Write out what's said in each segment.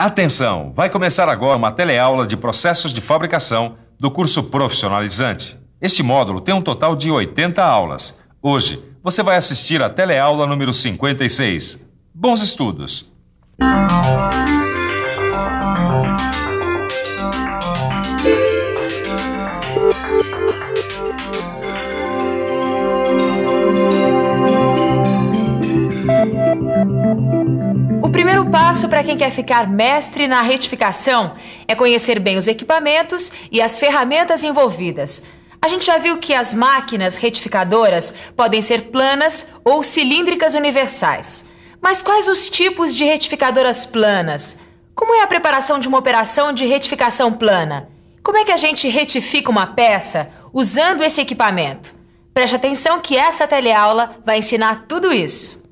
Atenção! Vai começar agora uma teleaula de processos de fabricação do curso profissionalizante. Este módulo tem um total de 80 aulas. Hoje, você vai assistir a teleaula número 56. Bons estudos! O primeiro passo para quem quer ficar mestre na retificação é conhecer bem os equipamentos e as ferramentas envolvidas. A gente já viu que as máquinas retificadoras podem ser planas ou cilíndricas universais. Mas quais os tipos de retificadoras planas? Como é a preparação de uma operação de retificação plana? Como é que a gente retifica uma peça usando esse equipamento? Preste atenção que essa teleaula vai ensinar tudo isso.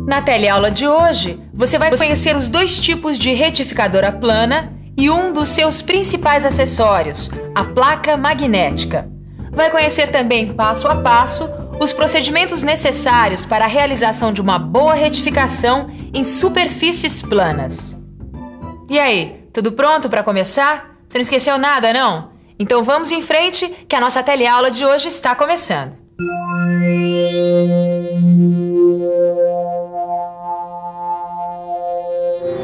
Na teleaula de hoje, você vai conhecer os dois tipos de retificadora plana e um dos seus principais acessórios, a placa magnética. Vai conhecer também, passo a passo, os procedimentos necessários para a realização de uma boa retificação em superfícies planas. E aí, tudo pronto para começar? Você não esqueceu nada, não? Então vamos em frente, que a nossa teleaula de hoje está começando.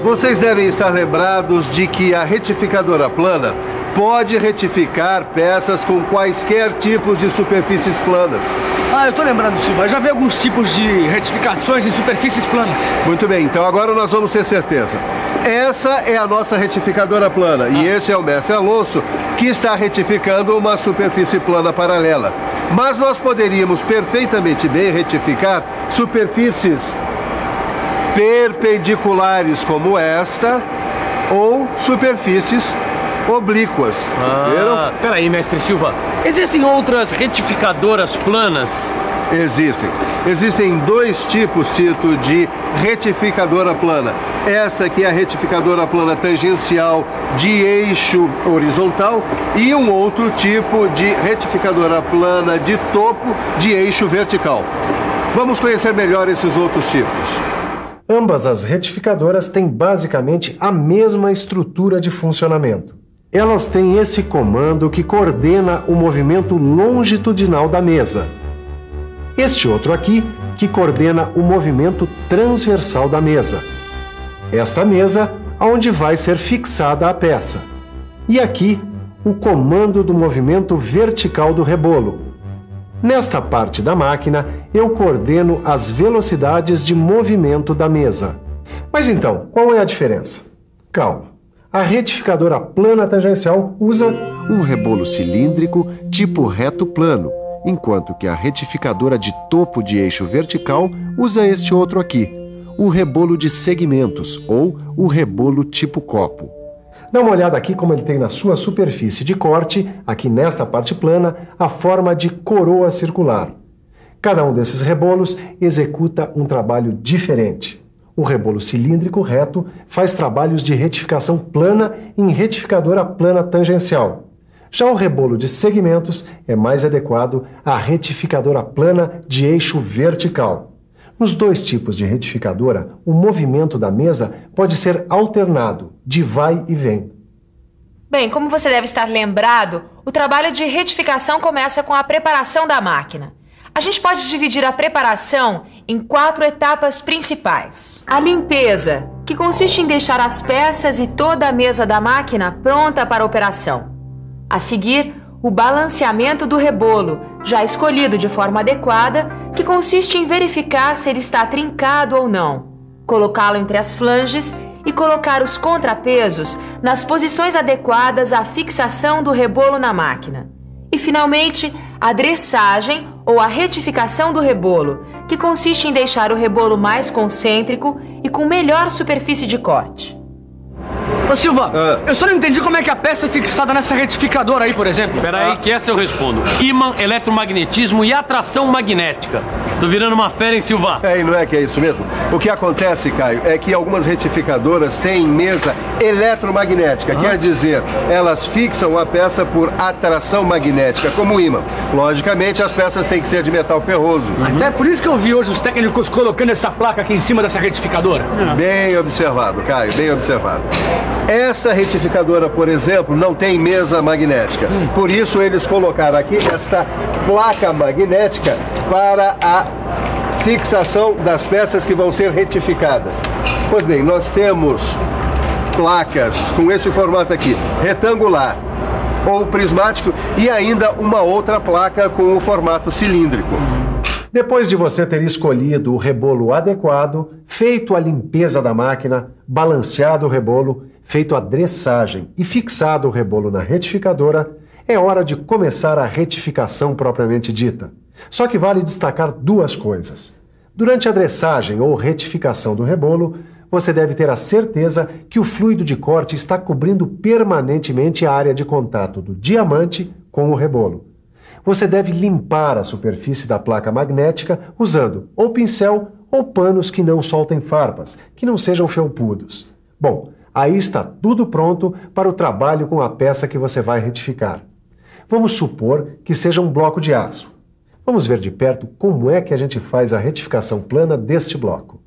Vocês devem estar lembrados de que a retificadora plana pode retificar peças com quaisquer tipos de superfícies planas. Eu tô lembrando, Silva. Eu já vi alguns tipos de retificações em superfícies planas. Muito bem, então agora nós vamos ter certeza. Essa é a nossa retificadora plana e esse é o mestre Alonso que está retificando uma superfície plana paralela. Mas nós poderíamos perfeitamente bem retificar superfícies perpendiculares como esta ou superfícios oblíquas. Viram? Peraí, mestre Silva. Existem outras retificadoras planas? Existem dois tipos, Tito, de retificadora plana. Essa aqui é a retificadora plana tangencial de eixo horizontal e um outro tipo de retificadora plana de topo de eixo vertical. Vamos conhecer melhor esses outros tipos. Ambas as retificadoras têm basicamente a mesma estrutura de funcionamento. Elas têm esse comando que coordena o movimento longitudinal da mesa. Este outro aqui, que coordena o movimento transversal da mesa. Esta mesa, onde vai ser fixada a peça. E aqui, o comando do movimento vertical do rebolo. Nesta parte da máquina, eu coordeno as velocidades de movimento da mesa. Mas então, qual é a diferença? Calma. A retificadora plana tangencial usa um rebolo cilíndrico tipo reto plano, enquanto que a retificadora de topo de eixo vertical usa este outro aqui, o rebolo de segmentos ou o rebolo tipo copo. Dá uma olhada aqui como ele tem na sua superfície de corte, aqui nesta parte plana, a forma de coroa circular. Cada um desses rebolos executa um trabalho diferente. O rebolo cilíndrico reto faz trabalhos de retificação plana em retificadora plana tangencial. Já o rebolo de segmentos é mais adequado à retificadora plana de eixo vertical. Nos dois tipos de retificadora, o movimento da mesa pode ser alternado, de vai e vem. Bem, como você deve estar lembrado, o trabalho de retificação começa com a preparação da máquina. A gente pode dividir a preparação em 4 etapas principais. A limpeza, que consiste em deixar as peças e toda a mesa da máquina pronta para a operação. A seguir, o balanceamento do rebolo, já escolhido de forma adequada, que consiste em verificar se ele está trincado ou não, colocá-lo entre as flanges e colocar os contrapesos nas posições adequadas à fixação do rebolo na máquina. E, finalmente, a dressagem ou a retificação do rebolo, que consiste em deixar o rebolo mais concêntrico e com melhor superfície de corte. Ô Silva, eu só não entendi como é que a peça é fixada nessa retificadora aí, por exemplo. Peraí, que essa eu respondo. Ímã, eletromagnetismo e atração magnética. Tô virando uma fera, hein, Silva? E não é que é isso mesmo? O que acontece, Caio, é que algumas retificadoras têm mesa eletromagnética. Quer dizer, elas fixam a peça por atração magnética, como um ímã. Logicamente, as peças têm que ser de metal ferroso. Até por isso que eu vi hoje os técnicos colocando essa placa aqui em cima dessa retificadora. Bem observado, Caio, bem observado. Essa retificadora, por exemplo, não tem mesa magnética. Por isso, eles colocaram aqui esta placa magnética para a fixação das peças que vão ser retificadas. Pois bem, nós temos placas com esse formato aqui, retangular ou prismático, e ainda uma outra placa com o formato cilíndrico. Depois de você ter escolhido o rebolo adequado, feito a limpeza da máquina, balanceado o rebolo, feito a dressagem e fixado o rebolo na retificadora, é hora de começar a retificação propriamente dita. Só que vale destacar duas coisas. Durante a dressagem ou retificação do rebolo, você deve ter a certeza que o fluido de corte está cobrindo permanentemente a área de contato do diamante com o rebolo. Você deve limpar a superfície da placa magnética usando ou pincel ou panos que não soltem farpas, que não sejam felpudos. Bom, aí está tudo pronto para o trabalho com a peça que você vai retificar. Vamos supor que seja um bloco de aço. Vamos ver de perto como é que a gente faz a retificação plana deste bloco.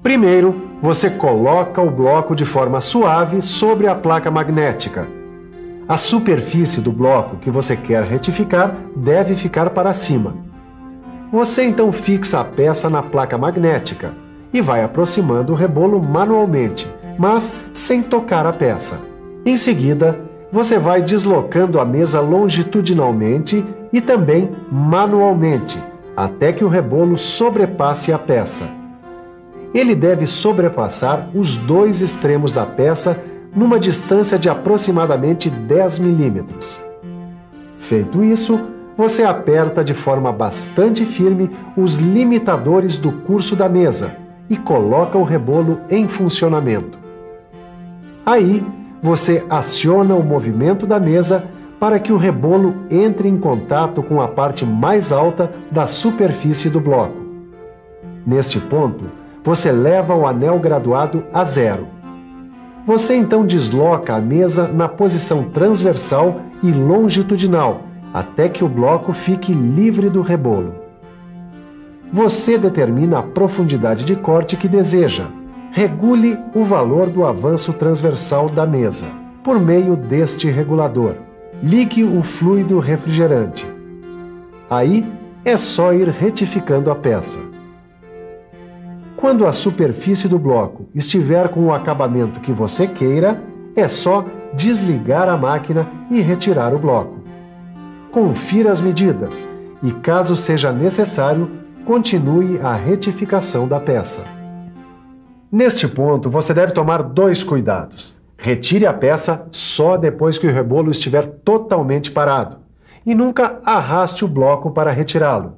Primeiro, você coloca o bloco de forma suave sobre a placa magnética. A superfície do bloco que você quer retificar deve ficar para cima. Você então fixa a peça na placa magnética e vai aproximando o rebolo manualmente, mas sem tocar a peça. Em seguida, você vai deslocando a mesa longitudinalmente e também manualmente, até que o rebolo sobrepasse a peça. Ele deve sobrepassar os dois extremos da peça numa distância de aproximadamente 10 milímetros. Feito isso, você aperta de forma bastante firme os limitadores do curso da mesa e coloca o rebolo em funcionamento. Aí, você aciona o movimento da mesa para que o rebolo entre em contato com a parte mais alta da superfície do bloco. Neste ponto, você leva o anel graduado a zero. Você então desloca a mesa na posição transversal e longitudinal, até que o bloco fique livre do rebolo. Você determina a profundidade de corte que deseja. Regule o valor do avanço transversal da mesa, por meio deste regulador. Ligue o fluido refrigerante. Aí é só ir retificando a peça. Quando a superfície do bloco estiver com o acabamento que você queira, é só desligar a máquina e retirar o bloco. Confira as medidas e, caso seja necessário, continue a retificação da peça. Neste ponto, você deve tomar dois cuidados. Retire a peça só depois que o rebolo estiver totalmente parado e nunca arraste o bloco para retirá-lo.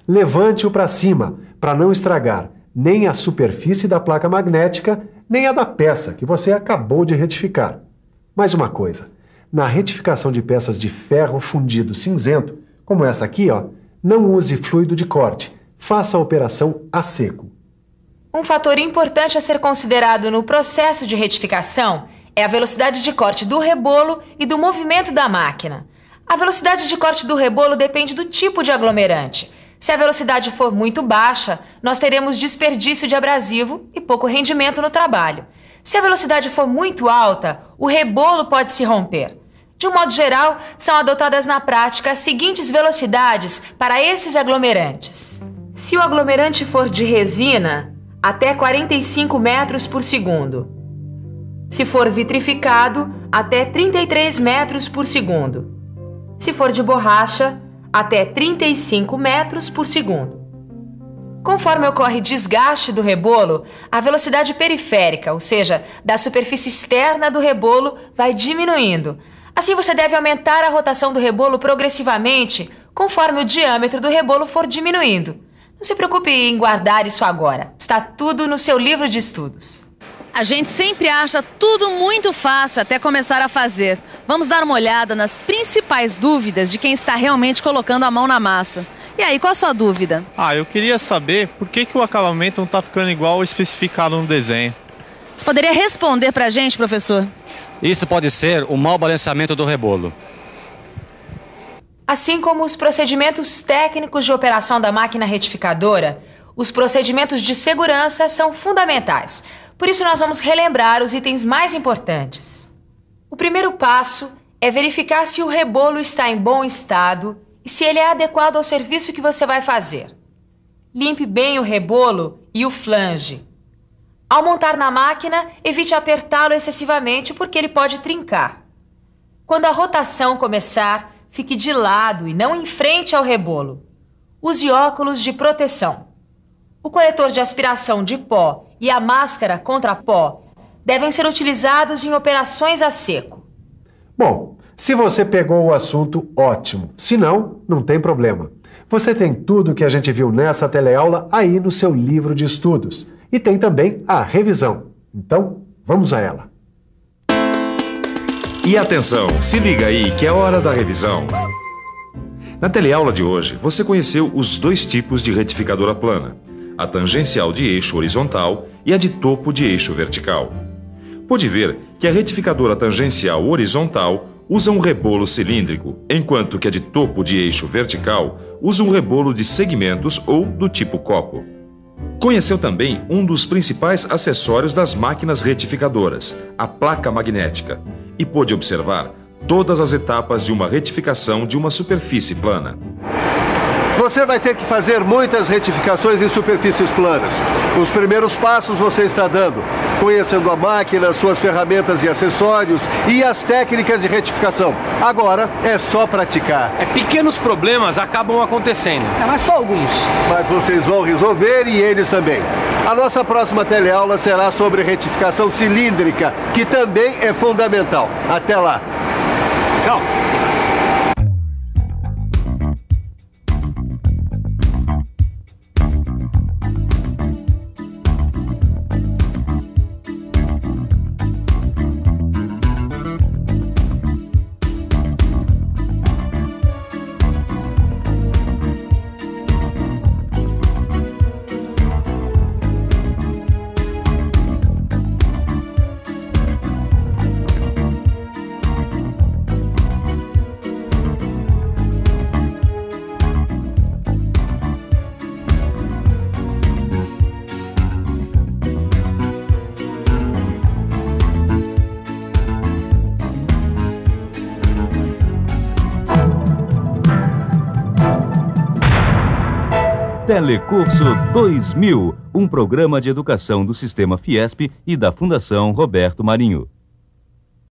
Levante-o para cima para não estragar nem a superfície da placa magnética, nem a da peça que você acabou de retificar. Mais uma coisa, na retificação de peças de ferro fundido cinzento, como esta aqui, não use fluido de corte, faça a operação a seco. Um fator importante a ser considerado no processo de retificação é a velocidade de corte do rebolo e do movimento da máquina. A velocidade de corte do rebolo depende do tipo de aglomerante. Se a velocidade for muito baixa, nós teremos desperdício de abrasivo e pouco rendimento no trabalho. Se a velocidade for muito alta, o rebolo pode se romper. De um modo geral, são adotadas na prática as seguintes velocidades para esses aglomerantes. Se o aglomerante for de resina, até 45 metros por segundo. Se for vitrificado, até 33 metros por segundo. Se for de borracha, até 35 metros por segundo. Conforme ocorre desgaste do rebolo, a velocidade periférica, ou seja, da superfície externa do rebolo, vai diminuindo. Assim, você deve aumentar a rotação do rebolo progressivamente, conforme o diâmetro do rebolo for diminuindo. Não se preocupe em guardar isso agora. Está tudo no seu livro de estudos. A gente sempre acha tudo muito fácil até começar a fazer. Vamos dar uma olhada nas principais dúvidas de quem está realmente colocando a mão na massa. E aí, qual a sua dúvida? Eu queria saber por que o acabamento não está ficando igual ao especificado no desenho. Você poderia responder pra gente, professor? Isso pode ser o mau balanceamento do rebolo. Assim como os procedimentos técnicos de operação da máquina retificadora, os procedimentos de segurança são fundamentais. Por isso, nós vamos relembrar os itens mais importantes. O primeiro passo é verificar se o rebolo está em bom estado e se ele é adequado ao serviço que você vai fazer. Limpe bem o rebolo e o flange. Ao montar na máquina, evite apertá-lo excessivamente porque ele pode trincar. Quando a rotação começar, fique de lado e não em frente ao rebolo. Use óculos de proteção. O coletor de aspiração de pó e a máscara contra pó devem ser utilizados em operações a seco. Bom, se você pegou o assunto, ótimo. Se não, não tem problema. Você tem tudo o que a gente viu nessa teleaula aí no seu livro de estudos. E tem também a revisão. Então, vamos a ela. E atenção, se liga aí que é hora da revisão. Na teleaula de hoje, você conheceu os dois tipos de retificadora plana, a tangencial de eixo horizontal e a de topo de eixo vertical. Pode ver que a retificadora tangencial horizontal usa um rebolo cilíndrico, enquanto que a de topo de eixo vertical usa um rebolo de segmentos ou do tipo copo. Conheceu também um dos principais acessórios das máquinas retificadoras, a placa magnética, e pôde observar todas as etapas de uma retificação de uma superfície plana. Você vai ter que fazer muitas retificações em superfícies planas. Os primeiros passos você está dando, conhecendo a máquina, suas ferramentas e acessórios e as técnicas de retificação. Agora é só praticar. Pequenos problemas acabam acontecendo. Mas só alguns. Mas vocês vão resolver e eles também. A nossa próxima teleaula será sobre retificação cilíndrica, que também é fundamental. Até lá. Tchau. Telecurso 2000, um programa de educação do Sistema Fiesp e da Fundação Roberto Marinho.